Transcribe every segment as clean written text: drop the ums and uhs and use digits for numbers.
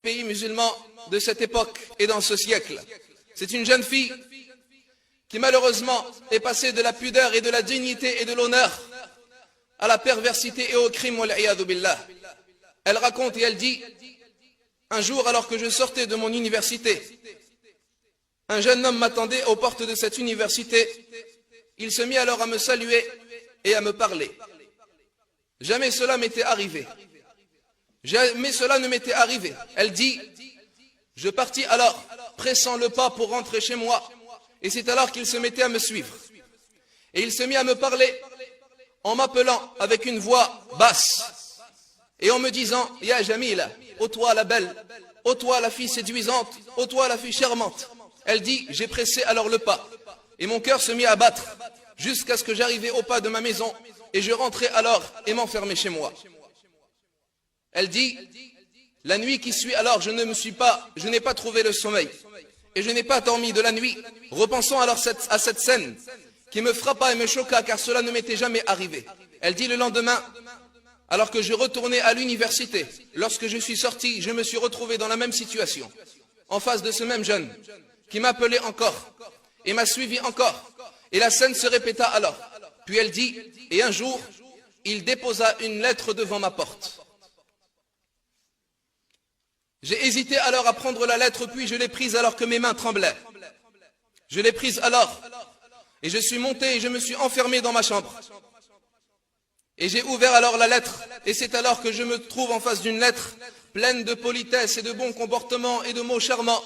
pays musulmans de cette époque et dans ce siècle. C'est une jeune fille qui malheureusement est passée de la pudeur et de la dignité et de l'honneur à la perversité et au crime. Elle raconte et elle dit: un jour, alors que je sortais de mon université, un jeune homme m'attendait aux portes de cette université. Il se mit alors à me saluer et à me parler. Jamais cela m'était arrivé. Jamais cela ne m'était arrivé. Elle dit: je partis alors, pressant le pas pour rentrer chez moi, et c'est alors qu'il se mettait à me suivre. Et il se mit à me parler en m'appelant avec une voix basse et en me disant: Ya Jamila, ô toi la belle, ô toi la fille séduisante, ô toi la fille charmante. Elle dit: j'ai pressé alors le pas et mon cœur se mit à battre jusqu'à ce que j'arrivais au pas de ma maison, et je rentrai alors et m'enfermai chez moi. Elle dit: la nuit qui suit alors, je n'ai pas trouvé le sommeil et je n'ai pas dormi de la nuit, repensant alors à cette scène qui me frappa et me choqua, car cela ne m'était jamais arrivé. Elle dit: le lendemain, alors que je retournais à l'université, lorsque je suis sorti, je me suis retrouvé dans la même situation, en face de ce même jeune qui m'appelait encore et m'a suivi encore, et la scène se répéta alors. Puis elle dit: et un jour, il déposa une lettre devant ma porte. J'ai hésité alors à prendre la lettre, puis je l'ai prise alors que mes mains tremblaient. Je l'ai prise alors, et je suis monté et je me suis enfermé dans ma chambre. Et j'ai ouvert alors la lettre, et c'est alors que je me trouve en face d'une lettre pleine de politesse et de bon comportement et de mots charmants,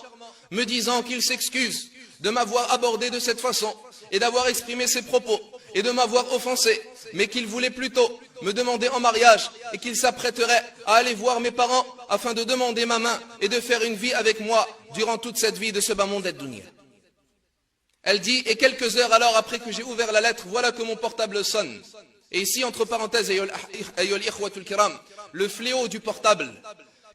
me disant qu'il s'excuse de m'avoir abordé de cette façon et d'avoir exprimé ses propos et de m'avoir offensé, mais qu'il voulait plutôt me demander en mariage et qu'il s'apprêterait à aller voir mes parents afin de demander ma main et de faire une vie avec moi durant toute cette vie de ce bas monde dunya. Elle dit: et quelques heures alors après que j'ai ouvert la lettre, voilà que mon portable sonne. Et ici, entre parenthèses, le fléau du portable,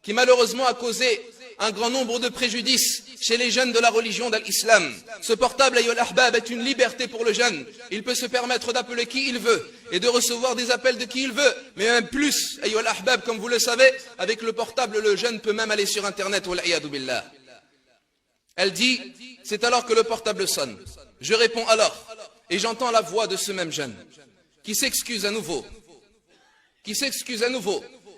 qui malheureusement a causé un grand nombre de préjudices chez les jeunes de la religion de l'islam. Ce portable, est une liberté pour le jeune. Il peut se permettre d'appeler qui il veut et de recevoir des appels de qui il veut. Mais même plus, comme vous le savez, avec le portable, le jeune peut même aller sur Internet. Elle dit: c'est alors que le portable sonne. Je réponds alors, et j'entends la voix de ce même jeune qui s'excuse à nouveau,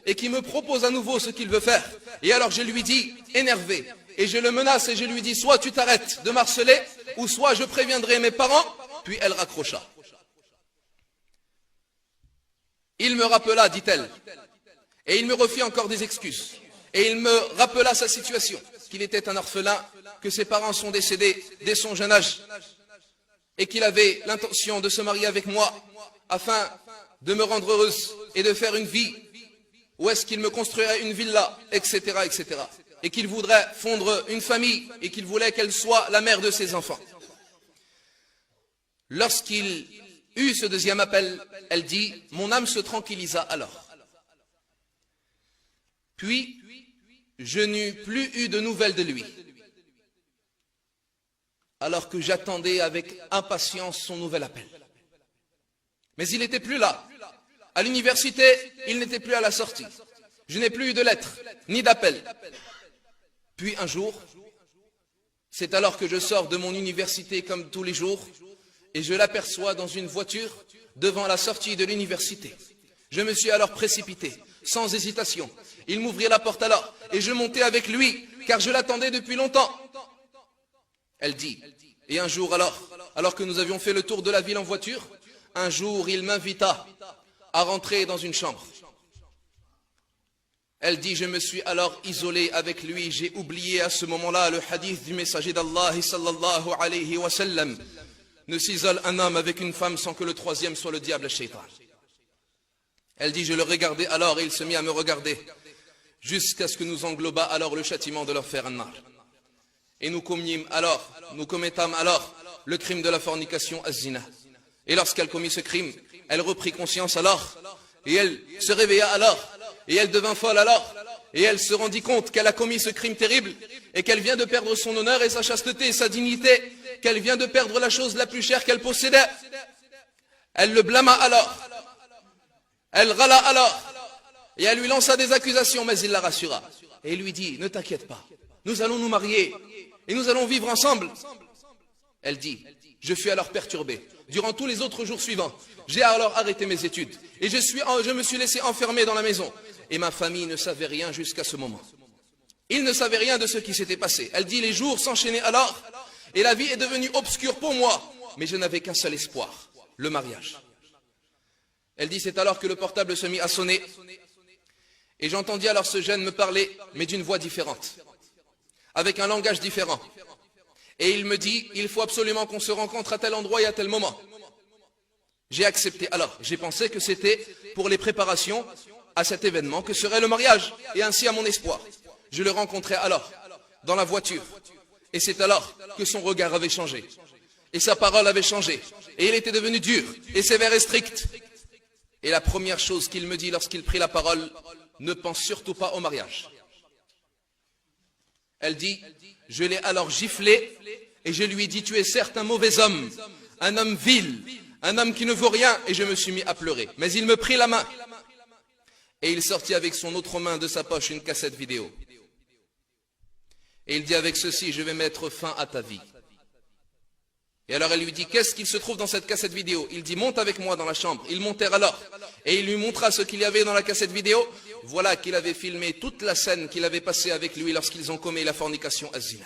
et qui me propose à nouveau ce qu'il veut faire. Et alors je lui dis, énervé, et je le menace et je lui dis: soit tu t'arrêtes de m'harceler, ou soit je préviendrai mes parents. Puis elle raccrocha. Il me rappela, dit-elle, et il me refit encore des excuses. Et il me rappela sa situation, qu'il était un orphelin, que ses parents sont décédés dès son jeune âge, et qu'il avait l'intention de se marier avec moi, afin de me rendre heureuse et de faire une vie où est-ce qu'il me construirait une villa, etc., etc. Et qu'il voudrait fondre une famille et qu'il voulait qu'elle soit la mère de ses enfants. Lorsqu'il eut ce deuxième appel, elle dit: mon âme se tranquillisa alors. Puis, je n'eus plus eu de nouvelles de lui, alors que j'attendais avec impatience son nouvel appel. Mais il n'était plus là. À l'université, il n'était plus à la sortie. Je n'ai plus eu de lettres, ni d'appels. Puis un jour, c'est alors que je sors de mon université comme tous les jours, et je l'aperçois dans une voiture devant la sortie de l'université. Je me suis alors précipité, sans hésitation. Il m'ouvrit la porte alors, et je montai avec lui, car je l'attendais depuis longtemps. Elle dit: et un jour alors que nous avions fait le tour de la ville en voiture, un jour il m'invita à rentrer dans une chambre. Elle dit: je me suis alors isolé avec lui. J'ai oublié à ce moment-là le hadith du messager d'Allah sallallahu alayhi wa sallam: ne s'isole un homme avec une femme sans que le troisième soit le diable shaitan. Elle dit: je le regardais alors et il se mit à me regarder jusqu'à ce que nous engloba alors le châtiment de l'enfer an-nar. Et nous commettâmes alors le crime de la fornication az-zina. Et lorsqu'elle commit ce crime, elle reprit conscience alors, et elle se réveilla alors, et elle devint folle alors, et elle se rendit compte qu'elle a commis ce crime terrible, et qu'elle vient de perdre son honneur et sa chasteté et sa dignité, qu'elle vient de perdre la chose la plus chère qu'elle possédait. Elle le blâma alors, elle râla alors, et elle lui lança des accusations, mais il la rassura. et il lui dit, ne t'inquiète pas, nous allons nous marier et nous allons vivre ensemble. Elle dit, je fus alors perturbé. Durant tous les autres jours suivants, j'ai alors arrêté mes études et je me suis laissé enfermer dans la maison. Et ma famille ne savait rien jusqu'à ce moment. Ils ne savaient rien de ce qui s'était passé. Elle dit, les jours s'enchaînaient alors et la vie est devenue obscure pour moi. Mais je n'avais qu'un seul espoir, le mariage. Elle dit, c'est alors que le portable se mit à sonner. Et j'entendis alors ce jeune me parler, mais d'une voix différente, avec un langage différent. Et il me dit, il faut absolument qu'on se rencontre à tel endroit et à tel moment. J'ai accepté. Alors, j'ai pensé que c'était pour les préparations à cet événement que serait le mariage, et ainsi à mon espoir. Je le rencontrai alors, dans la voiture. Et c'est alors que son regard avait changé. Et sa parole avait changé. Et il était devenu dur, et sévère et strict. Et la première chose qu'il me dit lorsqu'il prit la parole, ne pense surtout pas au mariage. Elle dit, je l'ai alors giflé et je lui ai dit, tu es certes un mauvais homme, un homme vil, un homme qui ne vaut rien, et je me suis mis à pleurer. Mais il me prit la main et il sortit avec son autre main de sa poche une cassette vidéo. Et il dit, avec ceci, je vais mettre fin à ta vie. Et alors elle lui dit, qu'est-ce qu'il se trouve dans cette cassette vidéo? Il dit, monte avec moi dans la chambre. Ils montèrent alors et il lui montra ce qu'il y avait dans la cassette vidéo. Voilà qu'il avait filmé toute la scène qu'il avait passée avec lui lorsqu'ils ont commis la fornication az-zina.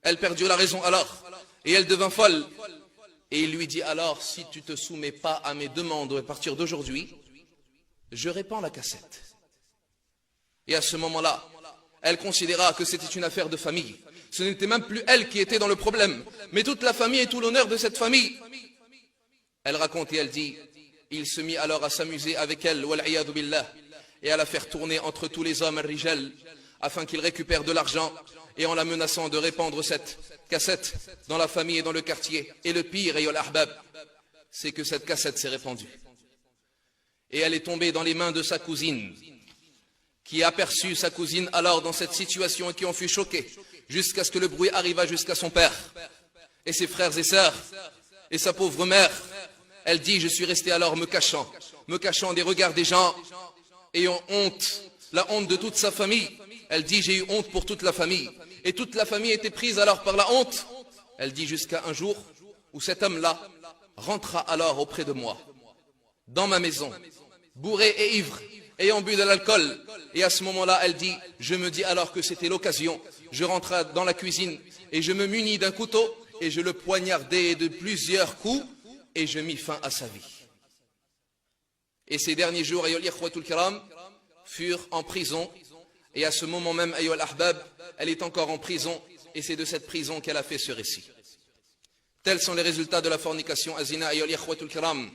Elle perdit la raison alors et elle devint folle. Et il lui dit, alors si tu ne te soumets pas à mes demandes à partir d'aujourd'hui, je répands la cassette. Et à ce moment-là, elle considéra que c'était une affaire de famille. Ce n'était même plus elle qui était dans le problème, mais toute la famille et tout l'honneur de cette famille. Elle raconte et elle dit, il se mit alors à s'amuser avec elle, wal'iyadu billah, et à la faire tourner entre tous les hommes al-rijal, afin qu'ils récupèrent de l'argent, et en la menaçant de répandre cette cassette dans la famille et dans le quartier. Et le pire, ayol ahbab, c'est que cette cassette s'est répandue. Et elle est tombée dans les mains de sa cousine, qui aperçut sa cousine alors dans cette situation et qui en fut choquée, jusqu'à ce que le bruit arriva jusqu'à son père, et ses frères et sœurs, et sa pauvre mère. Elle dit, je suis resté alors me cachant des regards des gens, ayant honte, la honte de toute sa famille. Elle dit, j'ai eu honte pour toute la famille, et toute la famille était prise alors par la honte. Elle dit, jusqu'à un jour où cet homme-là rentra alors auprès de moi, dans ma maison, bourré et ivre, ayant bu de l'alcool. Et à ce moment-là, elle dit, je me dis alors que c'était l'occasion. Je rentrai dans la cuisine et je me munis d'un couteau et je le poignardai de plusieurs coups et je mis fin à sa vie. Et ces derniers jours, ayyul ikhwatul kiram, furent en prison. Et à ce moment même, ayyul ahbab, elle est encore en prison et c'est de cette prison qu'elle a fait ce récit. Tels sont les résultats de la fornication az-zina, ayyul ikhwatul kiram.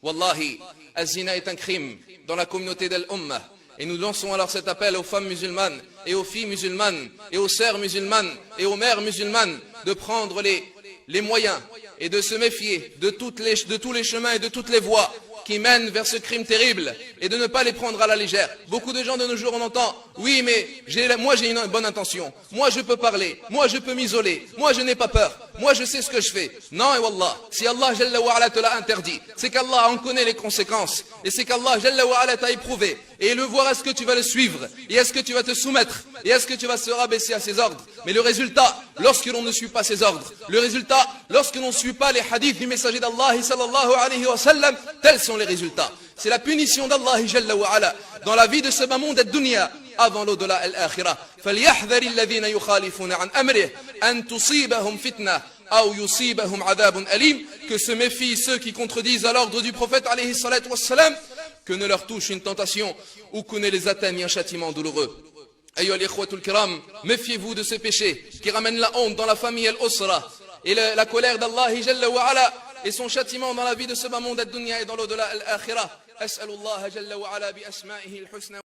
Wallahi, az-zina est un crime dans la communauté d'Al-Ummah. Et nous lançons alors cet appel aux femmes musulmanes, et aux filles musulmanes, et aux sœurs musulmanes, et aux mères musulmanes, de prendre les moyens, et de se méfier de tous les chemins et de toutes les voies qui mènent vers ce crime terrible, et de ne pas les prendre à la légère. Beaucoup de gens de nos jours, on entend, oui mais moi j'ai une bonne intention, moi je peux parler, moi je peux m'isoler, moi je n'ai pas peur, moi je sais ce que je fais. Non, et wallah, si Allah Jalla wa Ala te l'a interdit, c'est qu'Allah en connaît les conséquences, et c'est qu'Allah Jalla wa Ala t'a éprouvé, et le voir, est-ce que tu vas le suivre, et est-ce que tu vas te soumettre, et est-ce que tu vas se rabaisser à ses ordres. Mais le résultat, lorsque l'on ne suit pas ses ordres, le résultat, lorsque l'on ne suit pas les hadiths du messager d'Allah sallallahu alayhi wa sallam, tels sont les résultats. C'est la punition d'Allah Jalla wa Ala dans la vie de ce bas monde ad-dunya avant l'au-delà al-akhirah. فَلْيَحْذَرِ الَّذِينَ يُخَالِفُونَ عَنْ أَمْرِهِ أَنْ تُصِيبَهُمْ فِتْنَةٌ أَوْ يُصِيبَهُمْ عَذَابٌ أَلِيمٌ. Que se méfient ceux qui contredisent à l'ordre du prophète alayhi salatu wassalam, que ne leur touche une tentation ou que ne les atteigne un châtiment douloureux. Ayyuhal ikhwatul kiram, méfiez-vous de ces péchés qui ramènent la honte dans la famille al-usra et la colère d'Allah Jalla wa Ala et son châtiment dans la vie de ce bas monde ad-dunya et dans l'au-delà al-akhirah. As'alullah Jalla wa Ala bi asma'ihi al-husna